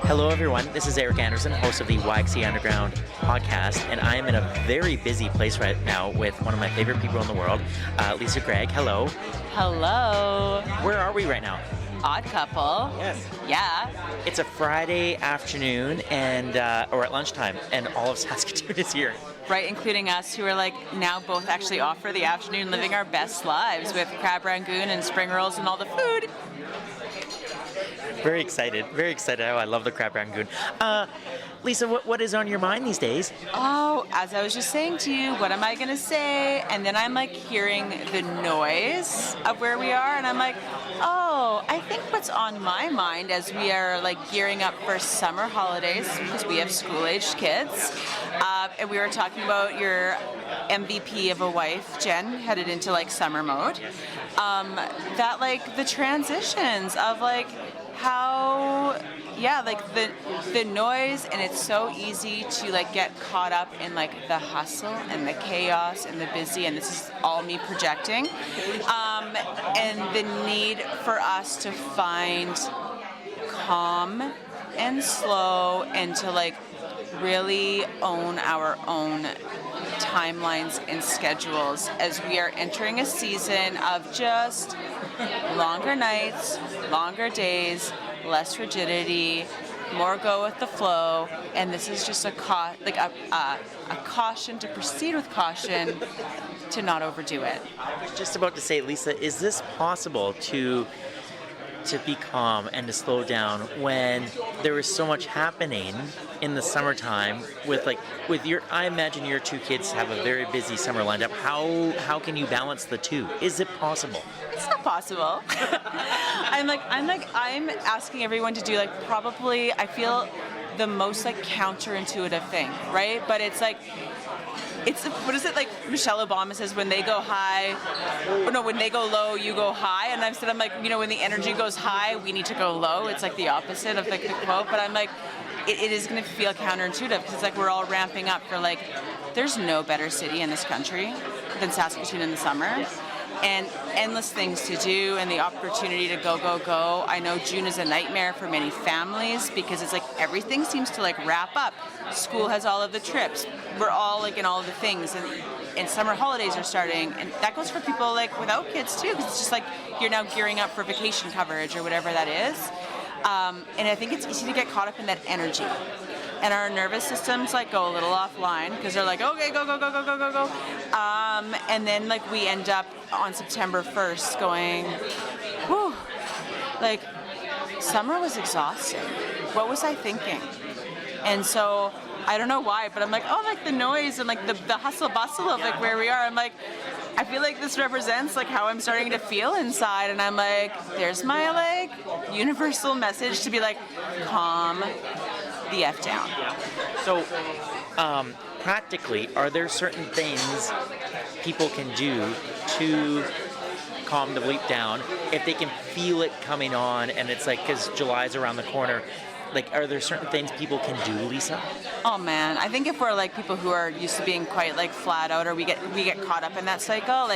Hello, everyone. This is Eric Anderson, host of the YXE Underground podcast, and I am in a very busy place right now with one of my favorite people in the world, Lisa Greig. Hello. Hello. Where are we right now? Odd couple. Yes. Yeah. It's a Friday afternoon, and or at lunchtime, and all of Saskatoon is here. Right, including us who are now both actually off for the afternoon, living our best lives with crab rangoon and spring rolls and all the food. Very excited. Very excited. Oh, I love the crab rangoon. Lisa, what is on your mind these days? Oh, as I was just saying to you, what am I going to say? And then I'm hearing the noise of where we are, and I'm oh, I think what's on my mind as we are gearing up for summer holidays, because we have school-aged kids, and we were talking about your MVP of a wife, Jen, headed into summer mode, that the transitions of how, yeah, the noise, and it's so easy to get caught up in the hustle and the chaos and the busy, and this is all me projecting, and the need for us to find calm and slow and to really own our own timelines and schedules as we are entering a season of just longer nights, longer days, less rigidity, more go with the flow, and this is just a caution to proceed with caution, to not overdo it. I was just about to say, Lisa, is this possible to be calm and to slow down when there is so much happening in the summertime with your, I imagine your two kids have a very busy summer lined up. How can you balance the two? Is it possible? It's not possible. I'm asking everyone to do probably, I feel, the most counterintuitive thing, right? But it's what is it Michelle Obama says, when they go high, or no, when they go low, you go high. And I'm when the energy goes high, we need to go low. It's the opposite of the quote. But I'm it is going to feel counterintuitive because we're all ramping up for there's no better city in this country than Saskatoon in the summer. And endless things to do and the opportunity to go. I know June is a nightmare for many families because it's everything seems to wrap up. School has all of the trips. We're all in all of the things, and summer holidays are starting, and that goes for people without kids too, because it's just you're now gearing up for vacation coverage or whatever that is. And I think it's easy to get caught up in that energy. And our nervous systems go a little offline because they're okay, go. And then we end up on September 1st going, whew, summer was exhausting. What was I thinking? And so I don't know why, but I'm the noise and the hustle bustle of where we are. I feel this represents how I'm starting to feel inside, and I'm there's my universal message to be calm the F down. So, practically, are there certain things people can do to calm the bleep down if they can feel it coming on, and it's because July's around the corner? Are there certain things people can do, Lisa? Oh man, I think if we're people who are used to being quite flat out, or we get caught up in that cycle,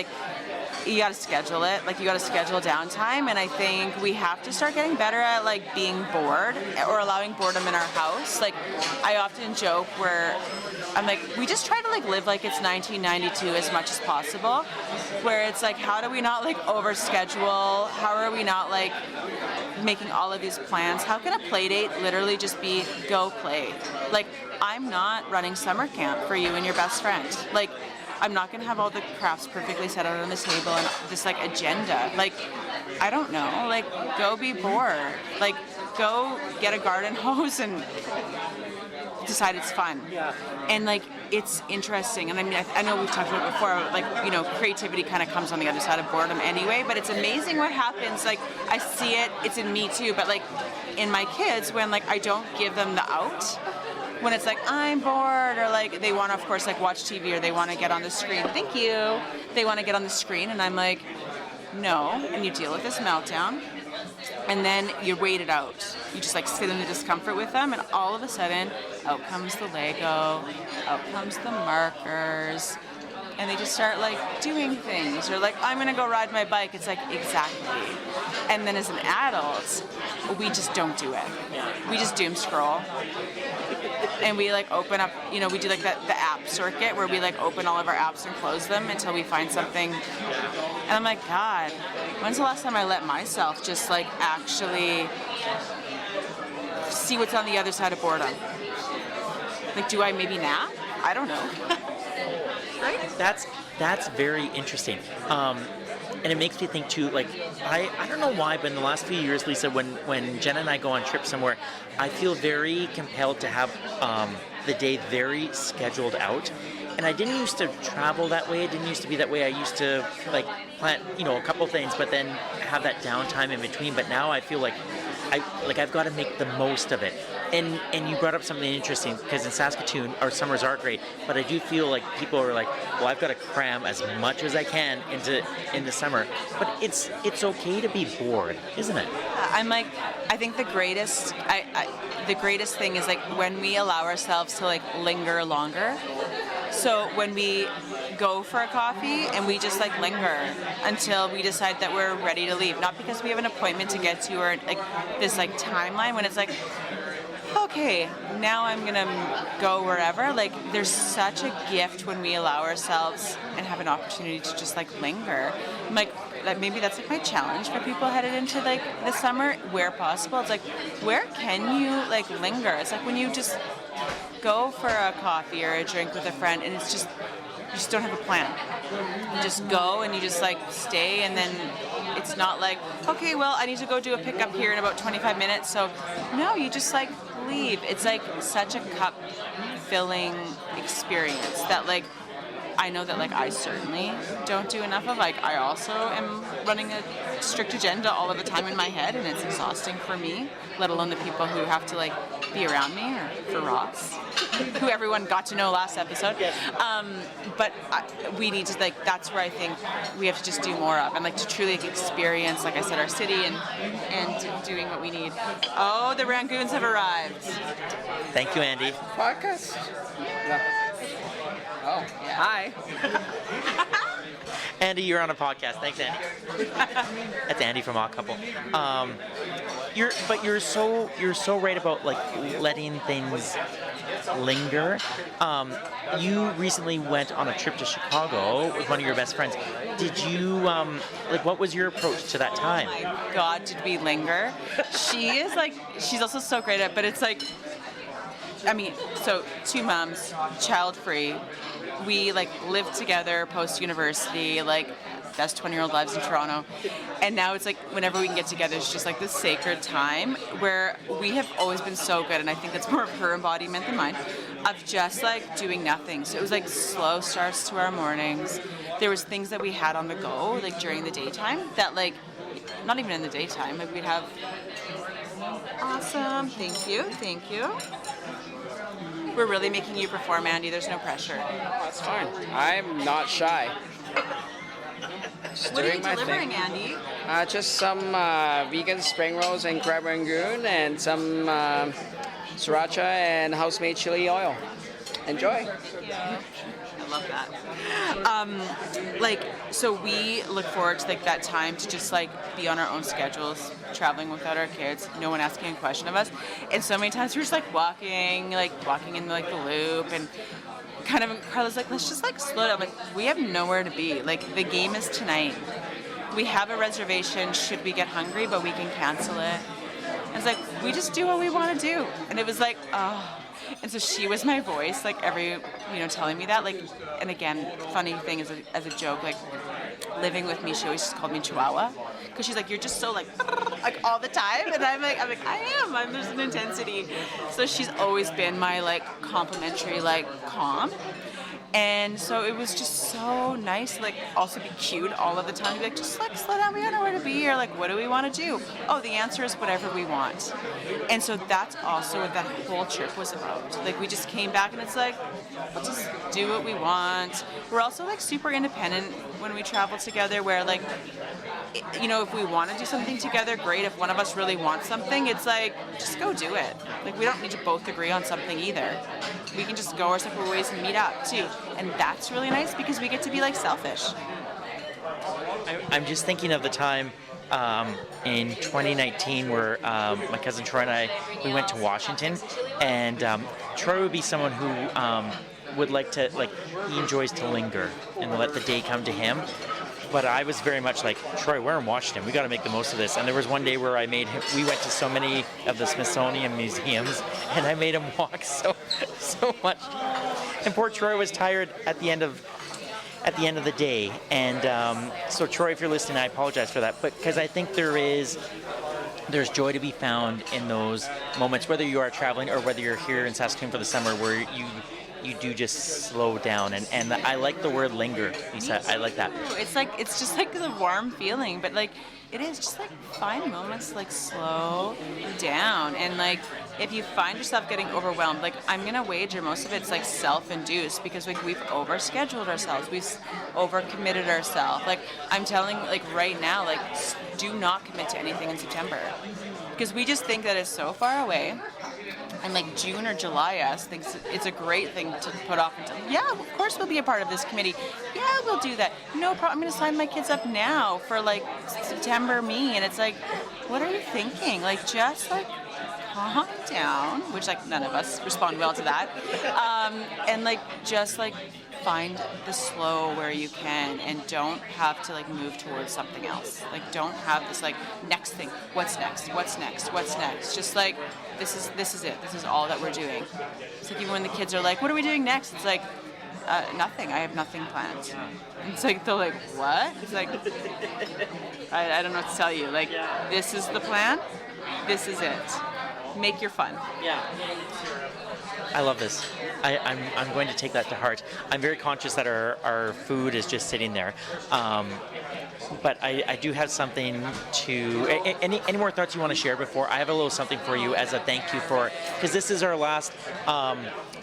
you got to schedule it. You got to schedule downtime, and I think we have to start getting better at being bored or allowing boredom in our house. I often joke where I'm we just try to live like it's 1992 as much as possible, where it's how do we not over schedule? How are we not making all of these plans? How can a play date literally just be go play? I'm not running summer camp for you and your best friend. I'm not going to have all the crafts perfectly set out on the table and this agenda. I don't know. Go be bored. Go get a garden hose and decide it's fun. Yeah. And it's interesting. And I know we've talked about it before, creativity kind of comes on the other side of boredom anyway, but it's amazing what happens. I see it, it's in me too, but in my kids, when I don't give them the out, when it's I'm bored, or they want to, of course, watch TV, or they want to get on the screen. Thank you. They want to get on the screen, and I'm no. And you deal with this meltdown, and then you wait it out. You just sit in the discomfort with them, and all of a sudden, out comes the Lego, out comes the markers, and they just start like doing things, or like, I'm gonna go ride my bike. It's like, exactly. And then as an adult, we just don't do it. We just doom scroll. And we like open up, we do like the app circuit where we like open all of our apps and close them until we find something. And I'm like, God, when's the last time I let myself just like actually see what's on the other side of boredom? Like, do I maybe nap? I don't know. Right? That's very interesting. And it makes me think too, like, I don't know why, but in the last few years, Lisa, when Jen and I go on trips somewhere, I feel very compelled to have the day very scheduled out. And I didn't used to travel that way. It didn't used to be that way. I used to like plan, a couple things, but then have that downtime in between. But now I feel like I've got to make the most of it. And you brought up something interesting, because in Saskatoon our summers are great, but I do feel like people are like, well, I've got to cram as much as I can into summer. But it's okay to be bored, isn't it? I'm like, I think the greatest thing is like when we allow ourselves to like linger longer. So when we go for a coffee and we just like linger until we decide that we're ready to leave, not because we have an appointment to get to or like this like timeline when it's like, okay, now I'm gonna go wherever. Like, there's such a gift when we allow ourselves and have an opportunity to just like linger. I'm like maybe that's like my challenge for people headed into like the summer, where possible. It's like, where can you like linger? It's like when you just go for a coffee or a drink with a friend, and it's just, you just don't have a plan. You just go and you just like stay, and then it's not like, okay, well, I need to go do a pickup here in about 25 minutes. So no, you just like leave. It's like such a cup filling experience that like, I know that like I certainly don't do enough of. Like, I also am running a strict agenda all of the time in my head, and it's exhausting for me, let alone the people who have to like be around me, or for Ross, who everyone got to know last episode. But we need to like, that's where I think we have to just do more of, and like to truly like, experience, like I said, our city and doing what we need. Oh, the Rangoons have arrived. Thank you, Andy. Podcast? No. Oh, yeah. Hi. Andy, you're on a podcast. Thanks, Andy. That's Andy from Odd Couple. You're so right about like letting things linger. You recently went on a trip to Chicago with one of your best friends. Did you what was your approach to that time? Oh my God, did we linger? She's also so great at, but it's like, I mean, so 2 moms, child-free. We like lived together post-university, like best 20-year-old lives in Toronto. And now it's like whenever we can get together, it's just like this sacred time where we have always been so good, and I think that's more of her embodiment than mine, of just like doing nothing. So it was like slow starts to our mornings. There was things that we had on the go, like during the daytime, that like, not even in the daytime, like we'd have, awesome, thank you. We're really making you perform, Andy. There's no pressure. Oh, that's fine. I'm not shy. Just What are you doing my delivering, thing. Andy? Just some vegan spring rolls and crab rangoon, and some sriracha and house-made chili oil. Enjoy. I love that. So we look forward to like that time to just like be on our own schedules, traveling without our kids, no one asking a question of us. And so many times we're just like walking in like the loop, and kind of Carla's like, let's just like slow down. Like, we have nowhere to be. Like, the game is tonight. We have a reservation should we get hungry, but we can cancel it. And it's like, we just do what we want to do. And it was like, oh. And so she was my voice, like telling me that. Like, and again, funny thing is, as a joke, like living with me, she always just called me Chihuahua, because she's like, you're just so like all the time, and I'm like, there's an intensity. So she's always been my like complimentary, like calm. And so it was just so nice to like also be cute all of the time. Be like, just like slow down, we don't know where to be, or like, what do we want to do? Oh, the answer is whatever we want. And so that's also what that whole trip was about. Like, we just came back and it's like, let's just do what we want. We're also like super independent when we travel together, where like, if we want to do something together, great. If one of us really wants something, it's like, just go do it. Like, we don't need to both agree on something either. We can just go our separate ways and meet up too. And and that's really nice because we get to be like selfish. I'm just thinking of the time in 2019 where my cousin Troy and I, we went to Washington, and Troy would be someone who would like to, he enjoys to linger and let the day come to him. But I was very much like, Troy, we're in Washington. We got to make the most of this. And there was one day where we went to so many of the Smithsonian museums, and I made him walk so much. And poor Troy was tired at the end of the day. And so Troy, if you're listening, I apologize for that. But because I think there's joy to be found in those moments, whether you are traveling or whether you're here in Saskatoon for the summer, where you do just slow down, and I like the word linger, Lisa. I like that. It's just like the warm feeling, but like it is just like find moments to like slow down, and like if you find yourself getting overwhelmed, like I'm gonna wager most of it's like self-induced because like we've overscheduled ourselves, we've overcommitted ourselves. Like I'm telling like right now, like do not commit to anything in September because we just think that it's so far away. And like June or July us thinks it's a great thing to put off until, yeah, of course we'll be a part of this committee. Yeah, we'll do that. No problem. I'm going to sign my kids up now for like September me. And it's like, what are you thinking? Like just like calm down, which like none of us respond well to that. And like just like find the slow where you can and don't have to like move towards something else. Like don't have this like next thing. What's next? What's next? What's next? Just like this is it. This is all that we're doing. It's like even when the kids are like, what are we doing next? It's like nothing. I have nothing planned. And it's like they're like, what? It's like I don't know what to tell you. Like this is the plan. This is it. Make your fun. Yeah. I love this. I'm going to take that to heart. I'm very conscious that our food is just sitting there. But I do have something to... Any more thoughts you want to share before? I have a little something for you as a thank you for... Because this is our last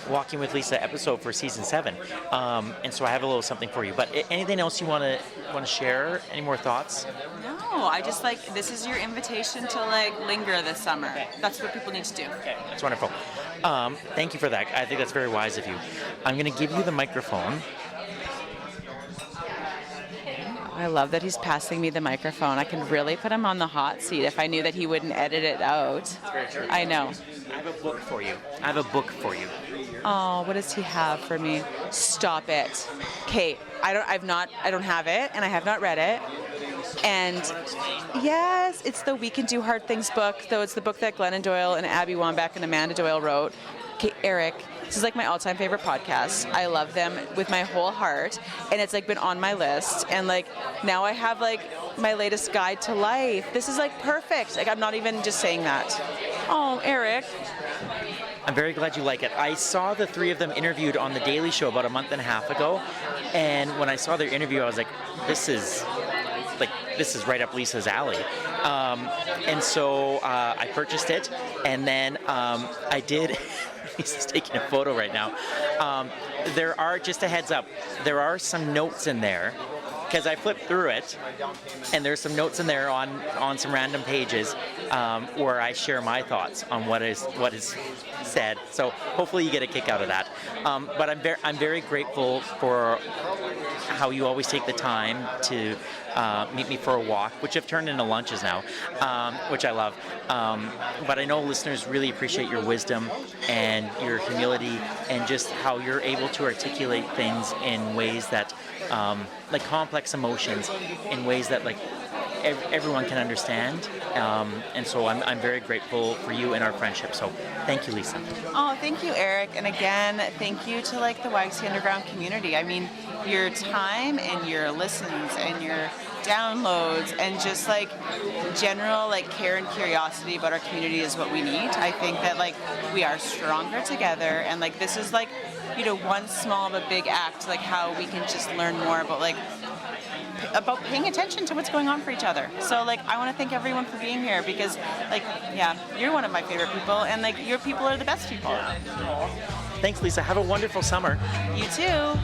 Walking with Lisa episode for season 7. And so I have a little something for you. But anything else you want to share? Any more thoughts? No, I just like... This is your invitation to like linger this summer. Okay. That's what people need to do. Okay, that's wonderful. Thank you for that. I think that's very wise of you. I'm going to give you the microphone. I love that he's passing me the microphone. I can really put him on the hot seat if I knew that he wouldn't edit it out. That's very true. I know. I have a book for you. Oh, what does he have for me? Stop it. Okay, I don't have it, and I have not read it. And yes, it's the We Can Do Hard Things book, though it's the book that Glennon Doyle and Abby Wambach and Amanda Doyle wrote. Okay, Eric, this is like my all-time favorite podcast. I love them with my whole heart, and it's like been on my list. And like now I have like my latest guide to life. This is like perfect. Like I'm not even just saying that. Oh, Eric. I'm very glad you like it. I saw the three of them interviewed on The Daily Show about a month and a half ago, and when I saw their interview, I was like, this is right up Lisa's alley. And so I purchased it, and then I did... Lisa's taking a photo right now. There are, just a heads up, there are some notes in there, because I flipped through it, and there's some notes in there on some random pages where I share my thoughts on what is said. So hopefully you get a kick out of that. But I'm very grateful for how you always take the time to meet me for a walk, which have turned into lunches now, which I love. But I know listeners really appreciate your wisdom and your humility and just how you're able to articulate things in ways that, like complex emotions, in ways that like everyone can understand. And so I'm very grateful for you and our friendship. So thank you, Lisa. Oh, thank you, Eric. And again, thank you to like the YXE Underground community. I mean, your time and your listens and your downloads and just like general like care and curiosity about our community is what we need. I think that like we are stronger together, and like this is like, you know, one small but big act, like how we can just learn more about paying attention to what's going on for each other. So like I want to thank everyone for being here, because like yeah, you're one of my favorite people, and like your people are the best people. Thanks, Lisa. Have a wonderful summer. You too.